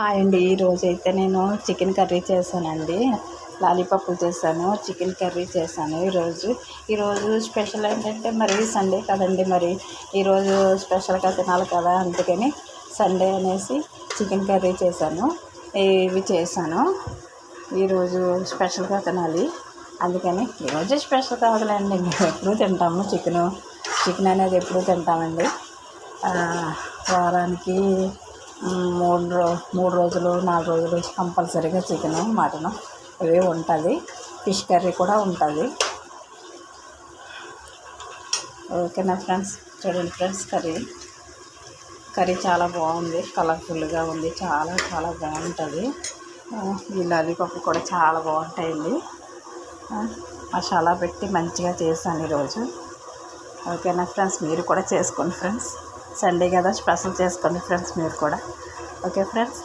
Hi అండి. ఈరోజైతే నేను చికెన్ కర్రీ చేశానండి. లాలీపాప్లు చేశాను, చికెన్ కర్రీ చేశాను. ఈరోజు స్పెషల్ ఏంటంటే మరి సండే కదండి, మరి ఈరోజు స్పెషల్గా తినాలి కదా, అందుకని సండే అనేసి చికెన్ కర్రీ చేశాను. ఇవి చేశాను. ఈరోజు స్పెషల్గా తినాలి, అందుకని ఈరోజు స్పెషల్ కావాలండి. మేము ఎప్పుడూ తింటాము చికెన్ అనేది ఎప్పుడూ తింటామండి. వారానికి 3 రోజులు 4 రోజులు కంపల్సరీగా చికెను, మటను ఇవే ఉంటుంది. ఫిష్ కర్రీ కూడా ఉంటుంది. ఓకేనా ఫ్రెండ్స్, చూడండి ఫ్రెండ్స్, కర్రీ చాలా బాగుంది, కలర్ఫుల్గా ఉంది, చాలా చాలా బాగుంటుంది. ఈ లాలీపాప్ కూడా చాలా బాగుంటాయండి. మసాలా పెట్టి మంచిగా చేశాను ఈరోజు. ఓకేనా ఫ్రెండ్స్, మీరు కూడా చేసుకోండి ఫ్రెండ్స్. సండే కదా, స్పెషల్ చేసుకోండి ఫ్రెండ్స్ మీరు కూడా. Okay friends,